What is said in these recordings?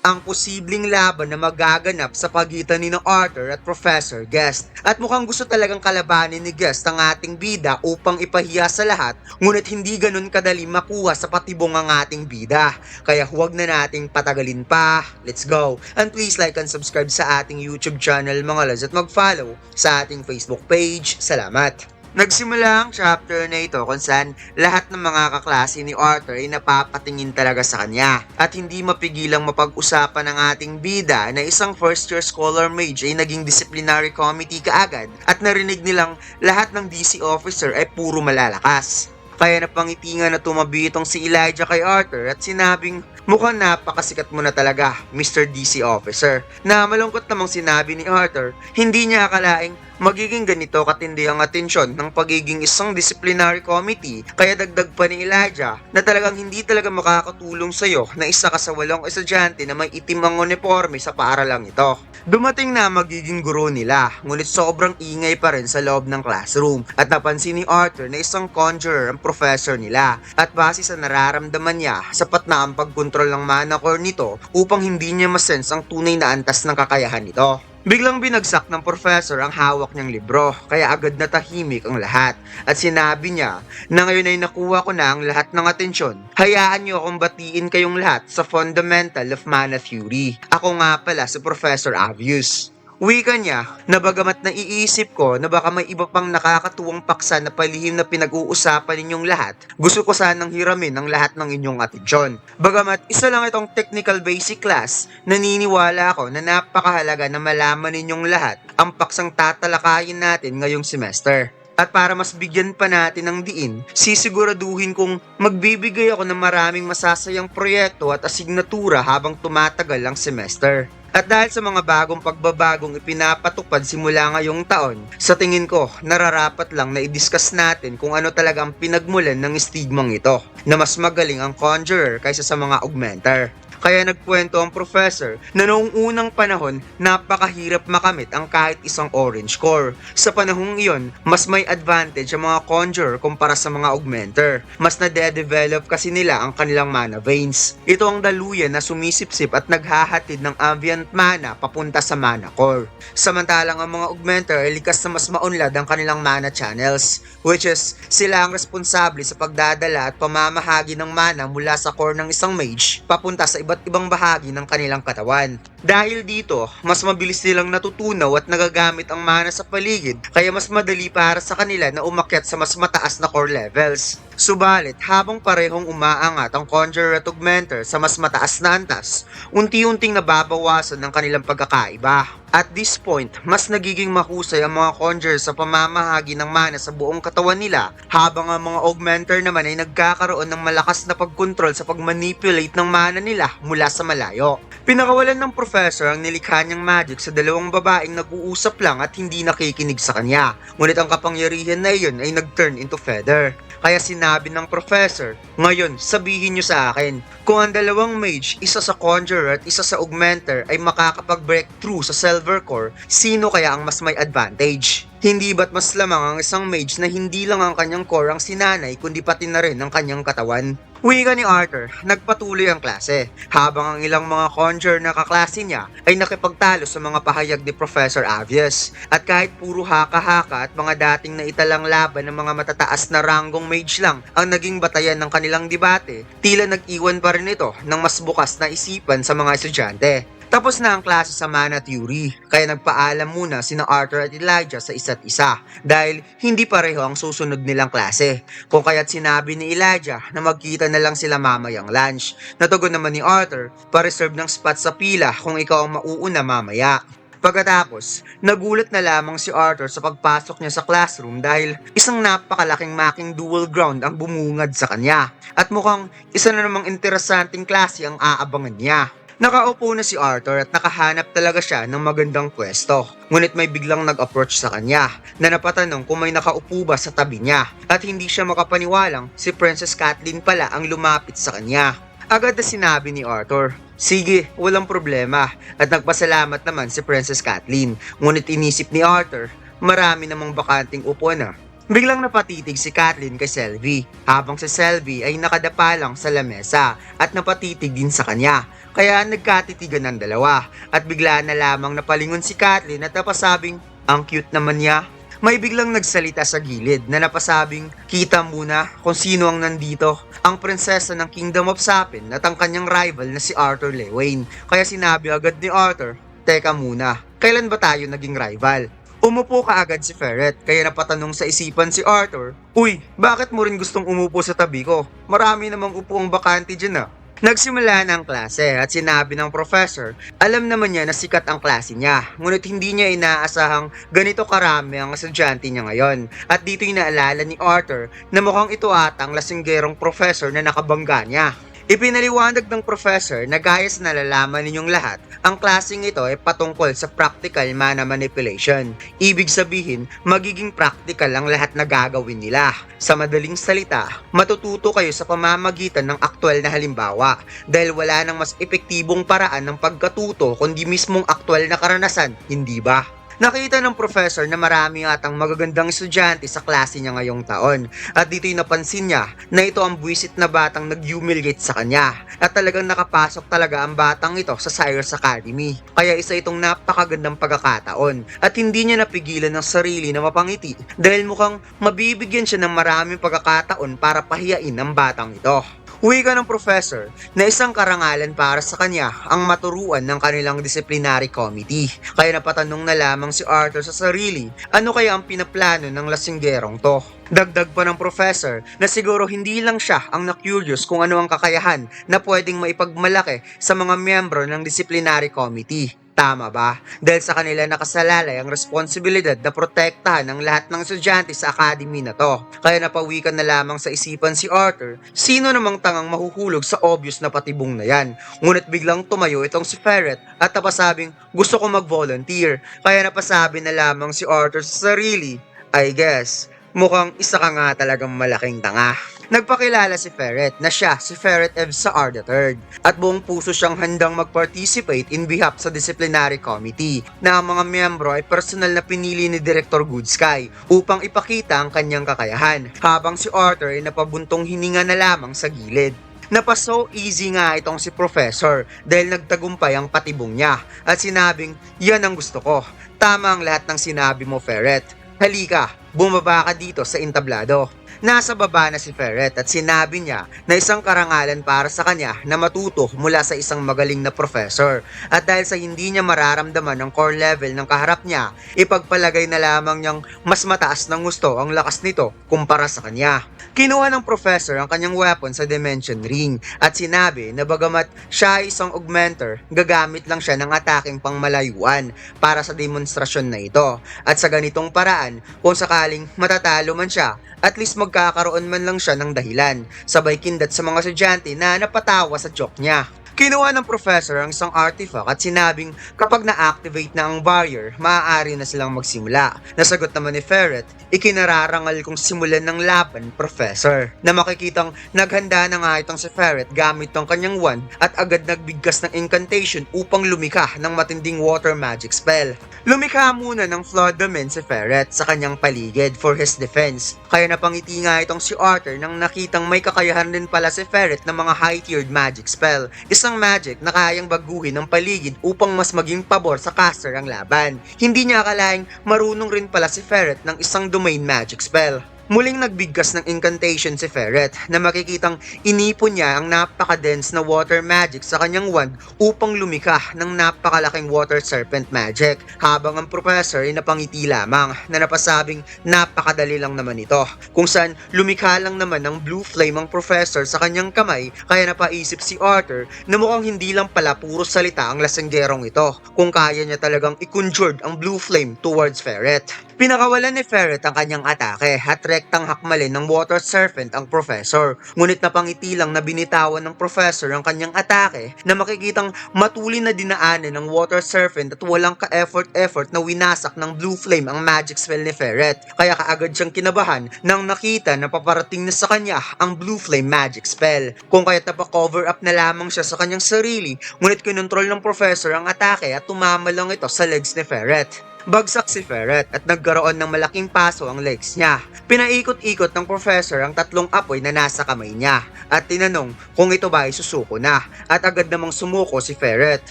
ang posibleng laban na magaganap sa pagitan ni Arthur at Professor Guest. At mukhang gusto talagang kalabanin ni Guest ang ating bida upang ipahiya sa lahat, ngunit hindi ganun kadali makuha sa patibong ang ating bida. Kaya huwag na nating patagalin pa, let's go! And please like and subscribe sa ating YouTube channel mga lods at mag-follow sa ating Facebook page. Salamat! Nagsimula ang chapter na ito kung saan lahat ng mga kaklase ni Arthur ay napapatingin talaga sa kanya at hindi mapigilang mapag-usapan ng ating bida na isang first year scholar mage ay naging disciplinary committee kaagad at narinig nilang lahat ng DC officer ay puro malalakas. Kaya napangiti nga na tumabi itong si Elijah kay Arthur at sinabing, mukhang napakasikat mo na talaga, Mr. DC Officer. Na malungkot namang sinabi ni Arthur, hindi niya akalaing magiging ganito katindi ang atensyon ng pagiging isang disciplinary committee, kaya dagdag pa ni Elijah na talagang hindi talaga makakatulong sa'yo na isa ka sa 8 estudyante na may itim ang uniforme sa paaralang ito. Dumating na magiging guro nila, ngunit sobrang ingay pa rin sa loob ng classroom at napansin ni Arthur na isang conjurer ang professor nila at base sa nararamdaman niya, sapat na ang pagkontrol ng mana core nito upang hindi niya masense ang tunay na antas ng kakayahan nito. Biglang binagsak ng professor ang hawak niyang libro, kaya agad na tahimik ang lahat. At sinabi niya na ngayon ay nakuha ko na ang lahat ng atensyon. Hayaan niyo akong batiin kayong lahat sa Fundamental of Mana Theory. Ako nga pala si Professor Avius. Wika niya na bagamat naiisip ko na baka may iba pang nakakatuwang paksa na palihim na pinag-uusapan ninyong lahat, gusto ko sanang hiramin ang lahat ng inyong atensyon. Bagamat isa lang itong technical basic class, naniniwala ako na napakahalaga na malaman ninyong lahat ang paksang tatalakayin natin ngayong semester. At para mas bigyan pa natin ng diin, sisiguraduhin kong magbibigay ako ng maraming masasayang proyekto at asignatura habang tumatagal ang semester. At dahil sa mga bagong pagbabagong ipinapatupad simula ngayong taon, sa tingin ko, nararapat lang na i-discuss natin kung ano talaga ang pinagmulan ng stigmang ito, na mas magaling ang conjurer kaysa sa mga augmenter. Kaya nagkwento ang professor na noong unang panahon, napakahirap makamit ang kahit isang orange core. Sa panahong iyon, mas may advantage ang mga conjurer kumpara sa mga augmenter. Mas nade-develop kasi nila ang kanilang mana veins. Ito ang daluyan na sumisipsip at naghahatid ng ambient mana papunta sa mana core. Samantalang ang mga augmenter ay likas na mas maunlad ang kanilang mana channels, which is sila ang responsable sa pagdadala at pamamahagi ng mana mula sa core ng isang mage papunta sa iba't ibang bahagi ng kanilang katawan. Dahil dito, mas mabilis nilang natutunaw at nagagamit ang mana sa paligid, kaya mas madali para sa kanila na umakyat sa mas mataas na core levels. Subalit, habang parehong umaangat ang conjurer at augmenter sa mas mataas na antas, unti-unting nababawasan ang kanilang pagkakaiba. At this point, mas nagiging mahusay ang mga conjurer sa pamamahagi ng mana sa buong katawan nila, habang ang mga augmenter naman ay nagkakaroon ng malakas na pagkontrol sa pagmanipulate ng mana nila mula sa malayo. Pinakawalan ng professor ang nilikha niyang magic sa 2 babaeng nag-uusap lang at hindi nakikinig sa kanya, ngunit ang kapangyarihan na iyon ay nag-turn into feather. Kaya sinabi ng professor, ngayon sabihin niyo sa akin, kung ang 2 mage, isa sa conjurer at isa sa augmenter ay makakapag-breakthrough sa silver core, sino kaya ang mas may advantage? Hindi ba't mas lamang ang isang mage na hindi lang ang kanyang core ang sinanay kundi pati na rin ang kanyang katawan? Wika ni Arthur, nagpatuloy ang klase, habang ang ilang mga conjurer na kaklase niya ay nakipagtalo sa mga pahayag ni Professor Avius. At kahit puro haka-haka at mga dating naitalang laban ng mga matataas na ranggong mage lang ang naging batayan ng kanilang debate, tila nag-iwan pa rin ito ng mas bukas na isipan sa mga estudyante. Tapos na ang klase sa Mana Theory, kaya nagpaalam muna sina Arthur at Elijah sa isa't isa dahil hindi pareho ang susunod nilang klase. Kung kaya't sinabi ni Elijah na magkita na lang sila mamayang lunch. Natugon naman ni Arthur, pa-reserve ng spot sa pila kung ikaw ang mauuna mamaya. Pagkatapos, nagulat na lamang si Arthur sa pagpasok niya sa classroom dahil isang napakalaking making dual ground ang bumungad sa kanya. At mukhang isa na namang interesanting klase ang aabangan niya. Nakaupo na si Arthur at nakahanap talaga siya ng magandang pwesto. Ngunit may biglang nag-approach sa kanya na napatanong kung may nakaupo ba sa tabi niya at hindi siya makapaniwalang si Princess Kathleen pala ang lumapit sa kanya. Agad na sinabi ni Arthur, sige, walang problema, at nagpasalamat naman si Princess Kathleen. Ngunit inisip ni Arthur, marami namang bakanting upuan na. Biglang napatitig si Kathleen kay Selvi, habang si Selvi ay nakadapa lang sa lamesa at napatitig din sa kanya. Kaya nagkatitigan ng dalawa at bigla na lamang napalingon si Kathleen at napasabing, ang cute naman niya. May biglang nagsalita sa gilid na napasabing, kita muna kung sino ang nandito. Ang prinsesa ng Kingdom of Sapin at ang kanyang rival na si Arthur Lewain. Kaya sinabi agad ni Arthur, teka muna, kailan ba tayo naging rival? Umupo ka agad si Ferret, kaya napatanong sa isipan si Arthur, uy, bakit mo rin gustong umupo sa tabi ko? Marami namang upuang bakante dyan ah. Nagsimula na ang klase at sinabi ng professor, alam naman niya na sikat ang klase niya, ngunit hindi niya inaasahang ganito karami ang estudyante niya ngayon. At dito'y naalala ni Arthur na mukhang ito ata ang lasinggerong professor na nakabangga niya. Ipinaliwanag ng professor na gaya sa nalalaman ninyong lahat, ang klaseng ito ay patungkol sa practical mana manipulation. Ibig sabihin, magiging practical ang lahat na gagawin nila. Sa madaling salita, matututo kayo sa pamamagitan ng aktwal na halimbawa dahil wala nang mas epektibong paraan ng pagkatuto kundi mismong aktwal na karanasan, hindi ba? Nakita ng professor na marami atang magagandang estudyante sa klase niya ngayong taon at dito'y napansin niya na ito ang buwisit na batang nag-humiliate sa kanya at talagang nakapasok talaga ang batang ito sa Cyrus Academy. Kaya isa itong napakagandang pagkakataon at hindi niya napigilan ng sarili na mapangiti dahil mukhang mabibigyan siya ng maraming pagkakataon para pahiyain ang batang ito. Wika ng professor na isang karangalan para sa kanya ang maturuan ng kanilang disciplinary committee. Kaya napatanong na lamang si Arthur sa sarili, ano kaya ang pinaplano ng lasinggerong to? Dagdag pa ng professor na siguro hindi lang siya ang na-curious kung ano ang kakayahan na pwedeng maipagmalaki sa mga miyembro ng disciplinary committee. Tama ba? Dahil sa kanila nakasalalay ang responsibilidad na protektahan ang lahat ng estudyante sa academy na to. Kaya napawikan na lamang sa isipan si Arthur, sino namang tangang mahuhulog sa obvious na patibong na yan. Ngunit biglang tumayo itong si Ferret at napasabing gusto ko mag-volunteer. Kaya napasabi na lamang si Arthur sa sarili, I guess, mukhang isa ka nga talagang malaking tanga. Nagpakilala si Ferret na siya si Ferret Evsar III at buong puso siyang handang mag-participate in behalf sa disciplinary committee na ang mga miyembro ay personal na pinili ni Director Goodsky upang ipakita ang kanyang kakayahan habang si Arthur ay napabuntong hininga na lamang sa gilid. Napaso easy nga itong si Professor dahil nagtagumpay ang patibong niya at sinabing, yan ang gusto ko. Tama ang lahat ng sinabi mo, Ferret. Halika, bumaba ka dito sa entablado. Nasa baba na si Ferret at sinabi niya na isang karangalan para sa kanya na matuto mula sa isang magaling na professor. At dahil sa hindi niya mararamdaman ang core level ng kaharap niya, ipagpalagay na lamang niyang mas mataas ng gusto ang lakas nito kumpara sa kanya. Kinuha ng professor ang kanyang weapon sa Dimension Ring at sinabi na bagamat siya ay isang augmenter, gagamit lang siya ng ataking pangmalayuan para sa demonstrasyon na ito. At sa ganitong paraan, kung sakaling matatalo man siya, at least magkakaroon man lang siya ng dahilan, sabay kindat sa mga estudyante na napatawa sa joke niya. Kinuha ng professor ang isang artifact at sinabing kapag na-activate na ang barrier, maaari na silang magsimula. Nasagot naman ni Ferret, ikinararangal kong simulan ng laban, professor. Na makikitang naghanda na nga itong si Ferret gamit ng kanyang wand at agad nagbigkas ng incantation upang lumikha ng matinding water magic spell. Lumikha muna ng Floodamen si Ferret sa kanyang paligid for his defense. Kaya napangiti nga itong si Arthur nang nakitang may kakayahan din pala si Ferret ng mga high-tiered magic spell. Isang magic na kayang baguhin ang paligid upang mas maging pabor sa caster ang laban. Hindi niya akalaing marunong rin pala si Ferret ng isang domain magic spell. Muling nagbigkas ng incantation si Ferret na makikitang inipon niya ang napaka-dense na water magic sa kanyang wand upang lumikha ng napakalaking water serpent magic habang ang professor ay napangiti lamang na napasabing napakadali lang naman ito kung saan lumikha lang naman ng blue flame ang professor sa kanyang kamay kaya napaisip si Arthur na mukhang hindi lang pala puro salita ang lasenggerong ito kung kaya niya talagang i-conjured ang blue flame towards Ferret. Pinakawalan ni Ferret ang kanyang atake at rektang hakmalin ng water serpent ang professor. Ngunit napangiti lang na binitawan ng professor ang kanyang atake na makikitang matulin na dinaanan ng water serpent at walang ka-effort na winasak ng blue flame ang magic spell ni Ferret. Kaya kaagad siyang kinabahan nang nakita na paparating na sa kanya ang blue flame magic spell. Kung kaya't napakover up na lamang siya sa kanyang sarili, ngunit kinontrol ng professor ang atake at tumama lang ito sa legs ni Ferret. Bagsak si Ferret at nagkaroon ng malaking paso ang legs niya. Pinaikot-ikot ng professor ang tatlong apoy na nasa kamay niya at tinanong kung ito ba ay susuko na at agad namang sumuko si Ferret.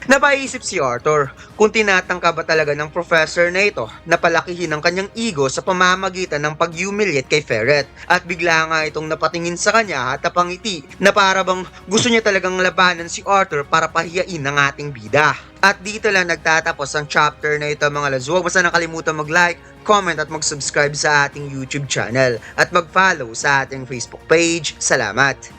Napaisip si Arthur kung tinatangka ba talaga ng professor na ito na palakihin ang kanyang ego sa pamamagitan ng pag-humiliate kay Ferret at bigla nga itong napatingin sa kanya at napangiti na para bang gusto niya talagang labanan si Arthur para pahiyain ng ating bida. At dito lang nagtatapos ang chapter na ito mga lads. Huwag basta nakalimutan mag-like, comment at mag-subscribe sa ating YouTube channel at mag-follow sa ating Facebook page. Salamat!